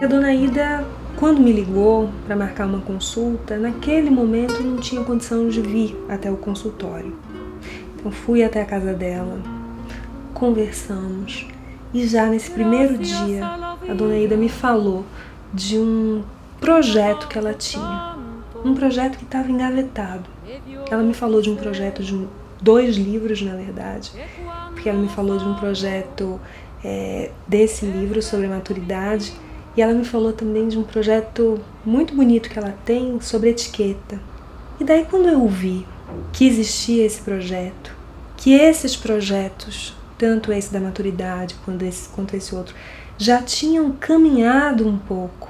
A dona Ida, quando me ligou para marcar uma consulta, naquele momento eu não tinha condição de vir até o consultório. Então fui até a casa dela, conversamos e já nesse primeiro dia a dona Ida me falou de um projeto que ela tinha, um projeto que estava engavetado. Ela me falou de um projeto de 2 livros, na verdade, porque ela me falou de um projeto desse livro sobre a maturidade, e ela me falou também de um projeto muito bonito que ela tem sobre etiqueta. E daí quando eu vi que existia esse projeto, que esses projetos, tanto esse da maturidade quanto esse outro, já tinham caminhado um pouco,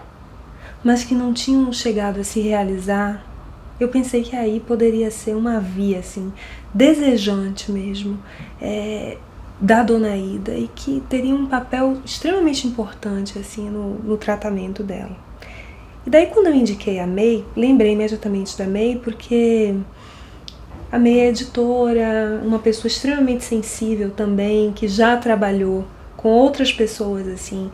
mas que não tinham chegado a se realizar, eu pensei que aí poderia ser uma via assim, desejante mesmo, da dona Ida, e que teria um papel extremamente importante assim, no tratamento dela. E daí quando eu indiquei a May, lembrei imediatamente da May, porque a May é editora, uma pessoa extremamente sensível também, que já trabalhou com outras pessoas assim,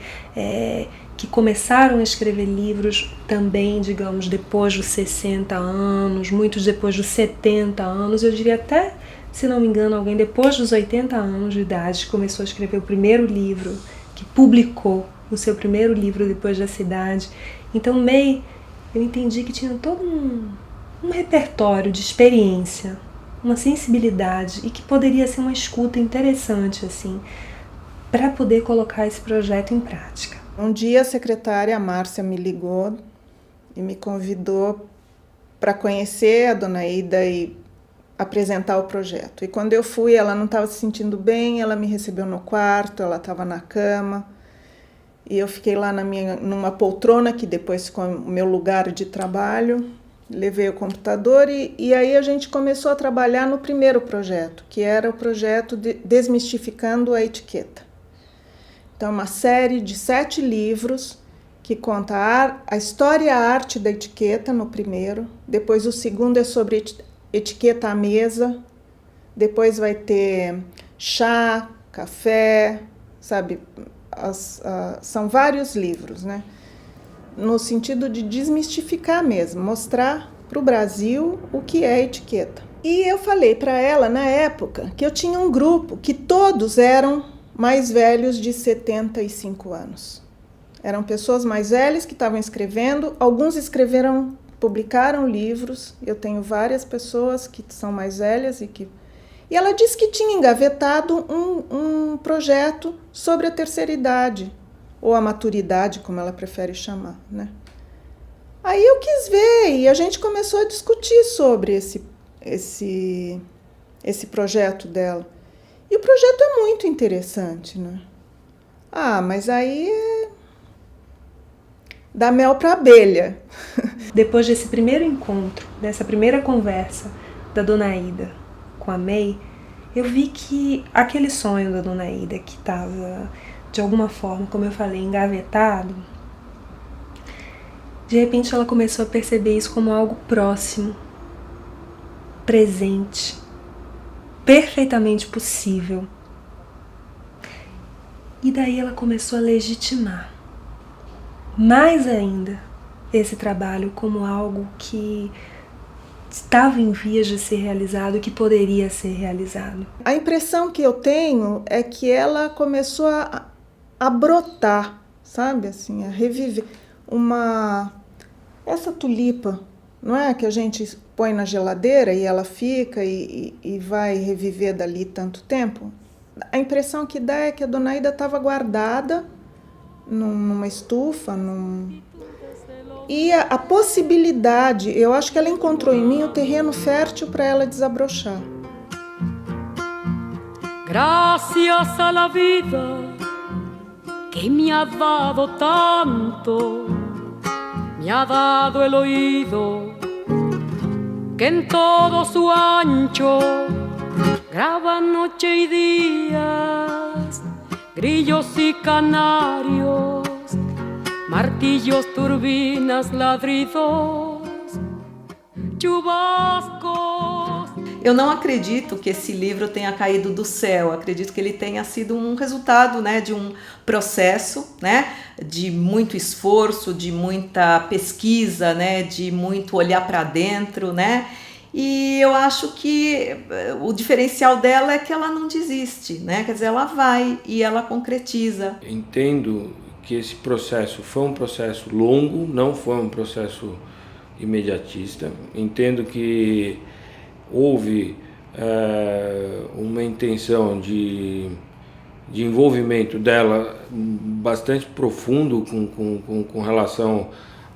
que começaram a escrever livros também, digamos, depois dos 60 anos, muitos depois dos 70 anos, eu diria até, se não me engano, alguém depois dos 80 anos de idade começou a escrever o primeiro livro, que publicou o seu primeiro livro depois dessa idade. Então, May, eu entendi que tinha todo um repertório de experiência, uma sensibilidade, e que poderia ser uma escuta interessante, assim, para poder colocar esse projeto em prática. Um dia a secretária Márcia me ligou e me convidou para conhecer a dona Ida e apresentar o projeto. E quando eu fui, ela não estava se sentindo bem, ela me recebeu no quarto, ela estava na cama, e eu fiquei lá numa poltrona, que depois ficou o meu lugar de trabalho, levei o computador e aí a gente começou a trabalhar no primeiro projeto, que era o projeto de Desmistificando a Etiqueta. Então, uma série de 7 livros que conta a história e a arte da etiqueta no primeiro, depois o segundo é sobre etiqueta à mesa, depois vai ter chá, café, sabe? São vários livros, né? No sentido de desmistificar mesmo, mostrar para o Brasil o que é etiqueta. E eu falei para ela, na época, que eu tinha um grupo que todos eram mais velhos de 75 anos. Eram pessoas mais velhas que estavam escrevendo, alguns publicaram livros, eu tenho várias pessoas que são mais velhas e ela disse que tinha engavetado um projeto sobre a terceira idade, ou a maturidade, como ela prefere chamar, né? Aí eu quis ver e a gente começou a discutir sobre esse projeto dela. E o projeto é muito interessante, né? Mas aí dá mel para abelha. Depois desse primeiro encontro, dessa primeira conversa da dona Ida com a May, eu vi que aquele sonho da dona Ida, que estava, de alguma forma, como eu falei, engavetado, de repente ela começou a perceber isso como algo próximo, presente, perfeitamente possível. E daí ela começou a legitimar mais ainda esse trabalho como algo que estava em vias de ser realizado e que poderia ser realizado. A impressão que eu tenho é que ela começou a brotar, sabe, assim, a reviver essa tulipa, não é, que a gente põe na geladeira e ela fica e vai reviver dali tanto tempo. A impressão que dá é que a dona Ida estava guardada numa estufa, e a possibilidade, eu acho que ela encontrou em mim o terreno fértil para ela desabrochar. Gracias a la vida que me ha dado tanto, me ha dado el oído que en todo su ancho graba noche y días, grillos y canarios, martillos, turbinas, ladridos, chubascos. Eu não acredito que esse livro tenha caído do céu, acredito que ele tenha sido um resultado, né, de um processo, né, de muito esforço, de muita pesquisa, né, de muito olhar para dentro, né, e eu acho que o diferencial dela é que ela não desiste, né, quer dizer, ela vai e ela concretiza. Entendo que esse processo foi um processo longo, não foi um processo imediatista, entendo que houve uma intenção de envolvimento dela bastante profundo com relação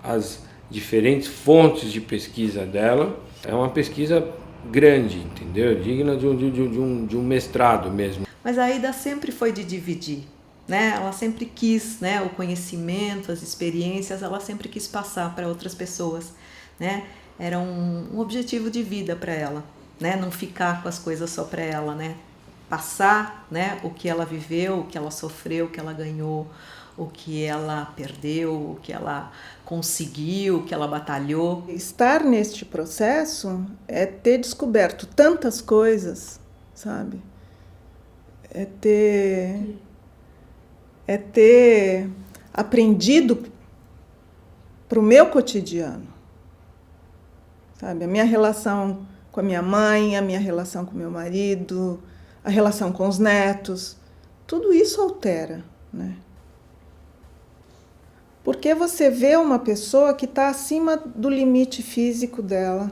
às diferentes fontes de pesquisa dela. É uma pesquisa grande, entendeu? Digna de um mestrado mesmo. Mas a Aida sempre foi de dividir, né? Ela sempre quis, né, o conhecimento, as experiências, ela sempre quis passar para outras pessoas, né? Era um objetivo de vida para ela, né? Não ficar com as coisas só para ela, né? Passar, né, o que ela viveu, o que ela sofreu, o que ela ganhou, o que ela perdeu, o que ela conseguiu, o que ela batalhou. Estar neste processo é ter descoberto tantas coisas, sabe? É ter aprendido para o meu cotidiano, sabe? A minha relação com a minha mãe, a minha relação com o meu marido, a relação com os netos, tudo isso altera, né? Porque você vê uma pessoa que está acima do limite físico dela,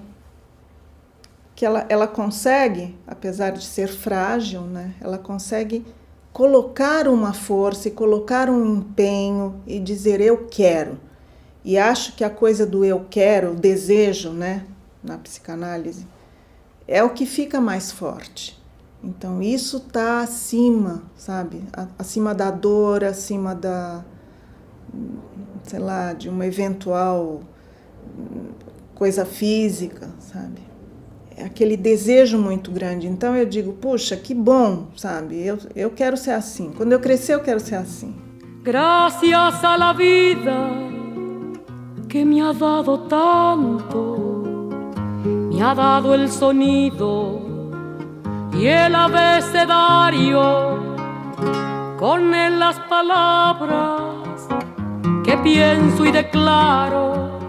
que ela consegue, apesar de ser frágil, né? Ela consegue colocar uma força e colocar um empenho e dizer eu quero. E acho que a coisa do eu quero, o desejo, né, na psicanálise, é o que fica mais forte. Então isso está acima, sabe? Acima da dor, acima da, sei lá, de uma eventual coisa física, sabe? É aquele desejo muito grande. Então eu digo, puxa, que bom, sabe? Eu quero ser assim. Quando eu crescer, eu quero ser assim. Gracias a la vida que me ha dado tanto, me ha dado el sonido y el abecedario, con él las palabras que pienso y declaro,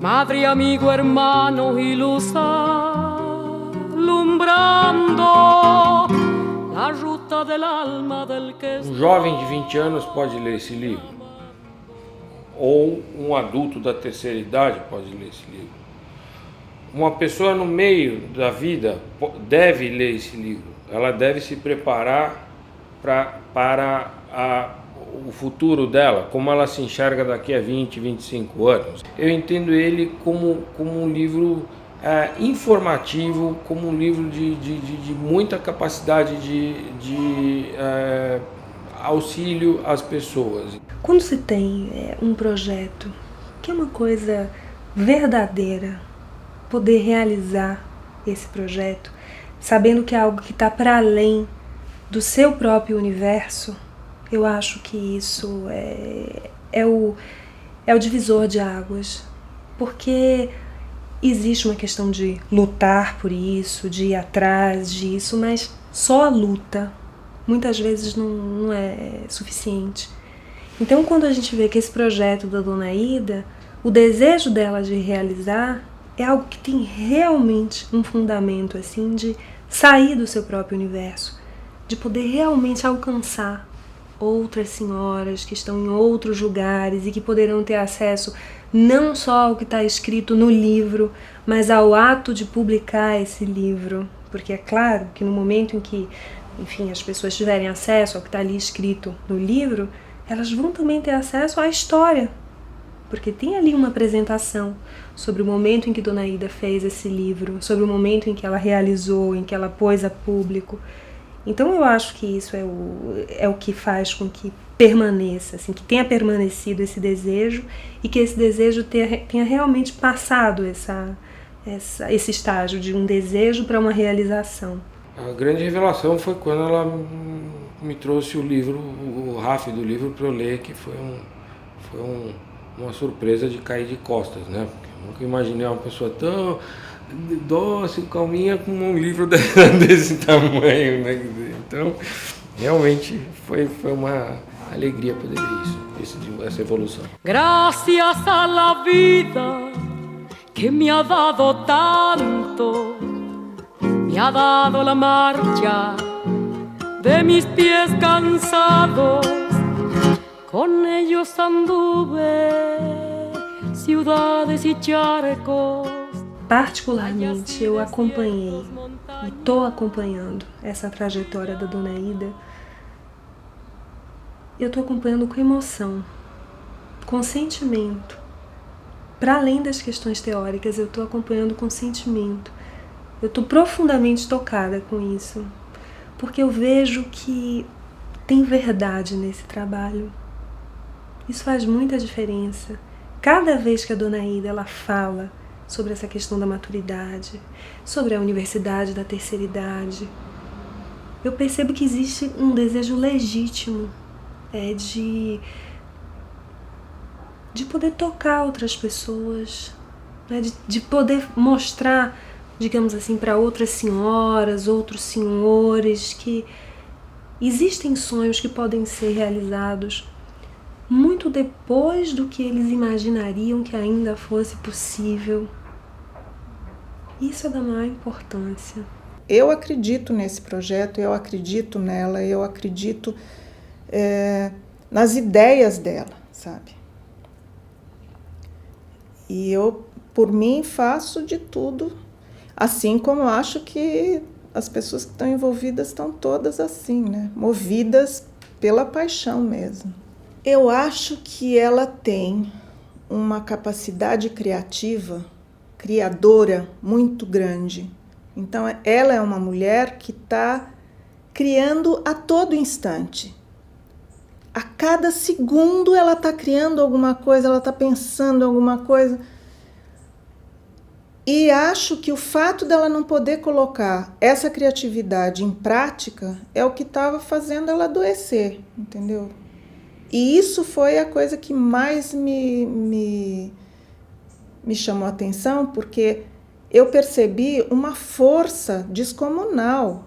madre, amigo, hermano y luz alumbrando la ruta del alma del que... Um jovem de 20 anos pode ler esse livro, ou um adulto da terceira idade pode ler esse livro. Uma pessoa no meio da vida deve ler esse livro, ela deve se preparar para o futuro dela, como ela se enxerga daqui a 20, 25 anos. Eu entendo ele como um livro informativo, como um livro de muita capacidade de auxílio às pessoas. Quando se tem um projeto que é uma coisa verdadeira, poder realizar esse projeto, sabendo que é algo que está para além do seu próprio universo, eu acho que isso é o divisor de águas, porque existe uma questão de lutar por isso, de ir atrás disso, mas só a luta muitas vezes não é suficiente. Então, quando a gente vê que esse projeto da Dona Aida, o desejo dela de realizar é algo que tem realmente um fundamento assim de sair do seu próprio universo, de poder realmente alcançar outras senhoras que estão em outros lugares e que poderão ter acesso não só ao que está escrito no livro, mas ao ato de publicar esse livro. Porque é claro que no momento em que, enfim, as pessoas tiverem acesso ao que está ali escrito no livro, elas vão também ter acesso à história, porque tem ali uma apresentação sobre o momento em que Dona Aida fez esse livro, sobre o momento em que ela realizou, em que ela pôs a público. Então eu acho que isso é o que faz com que permaneça, assim, que tenha permanecido esse desejo e que esse desejo tenha realmente passado esse estágio de um desejo para uma realização. A grande revelação foi quando ela me trouxe o livro, o RAF do livro para eu ler, que foi uma surpresa de cair de costas, né? Porque eu nunca imaginei uma pessoa tão dócil, calminha, com um livro desse tamanho, né? Então, realmente foi uma alegria poder ver isso, essa evolução. Gracias a la vida que me ha dado tanto, me ha dado la marcha de mis pies cansados, con ellos anduve ciudades y charcos. Particularmente, eu acompanhei e estou acompanhando essa trajetória da Dona Ida. Eu estou acompanhando com emoção, com sentimento. Para além das questões teóricas, eu estou acompanhando com sentimento. Eu estou profundamente tocada com isso, porque eu vejo que tem verdade nesse trabalho. Isso faz muita diferença. Cada vez que a Dona Ida ela fala sobre essa questão da maturidade, sobre a universidade da terceira idade, eu percebo que existe um desejo legítimo de poder tocar outras pessoas, né? de poder mostrar, digamos assim, para outras senhoras, outros senhores, que existem sonhos que podem ser realizados muito depois do que eles imaginariam que ainda fosse possível. Isso é da maior importância. Eu acredito nesse projeto, eu acredito nela, eu acredito nas ideias dela, sabe? E eu, por mim, faço de tudo, assim como acho que as pessoas que estão envolvidas estão todas assim, né? Movidas pela paixão mesmo. Eu acho que ela tem uma capacidade criativa, criadora muito grande. Então, ela é uma mulher que está criando a todo instante. A cada segundo ela está criando alguma coisa, ela está pensando em alguma coisa. E acho que o fato dela não poder colocar essa criatividade em prática é o que estava fazendo ela adoecer, entendeu? E isso foi a coisa que mais me chamou a atenção, porque eu percebi uma força descomunal,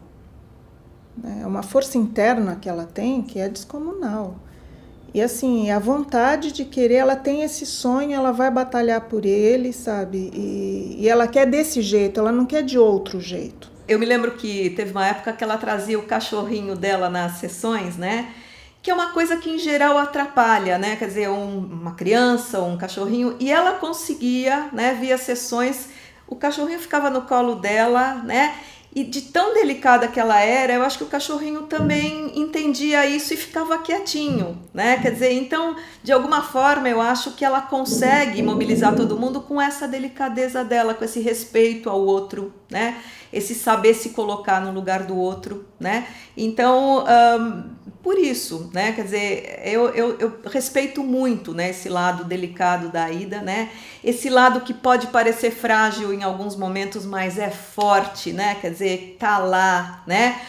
né? Uma força interna que ela tem que é descomunal. E assim, a vontade de querer, ela tem esse sonho, ela vai batalhar por ele, sabe? E ela quer desse jeito, ela não quer de outro jeito. Eu me lembro que teve uma época que ela trazia o cachorrinho dela nas sessões, né? Que é uma coisa que em geral atrapalha, né? Quer dizer, uma criança ou um cachorrinho, e ela conseguia, né, via sessões, o cachorrinho ficava no colo dela, né? E de tão delicada que ela era, eu acho que o cachorrinho também entendia isso e ficava quietinho, né? Quer dizer, então, de alguma forma, eu acho que ela consegue mobilizar todo mundo com essa delicadeza dela, com esse respeito ao outro, né? Esse saber se colocar no lugar do outro, né? Então, por isso, né? Quer dizer, eu respeito muito, né, esse lado delicado da Ida, né? Esse lado que pode parecer frágil em alguns momentos, mas é forte, né? Quer dizer, tá lá, né?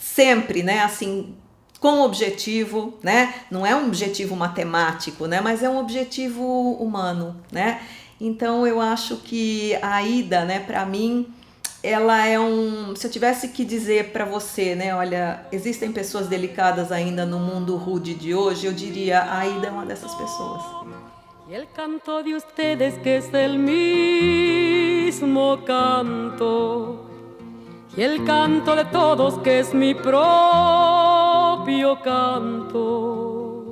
Sempre, né? Assim, com objetivo, né? Não é um objetivo matemático, né? Mas é um objetivo humano, né? Então, eu acho que a Ida, né, para mim, ela é se eu tivesse que dizer para você, né, olha, existem pessoas delicadas ainda no mundo rude de hoje, eu diria, a Ida é uma dessas pessoas. Y el canto de ustedes que es el mismo canto, y el canto de todos que es mi propio canto.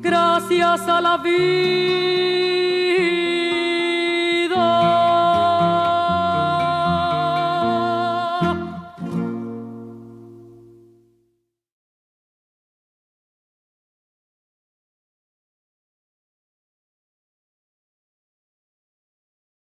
Gracias a la vida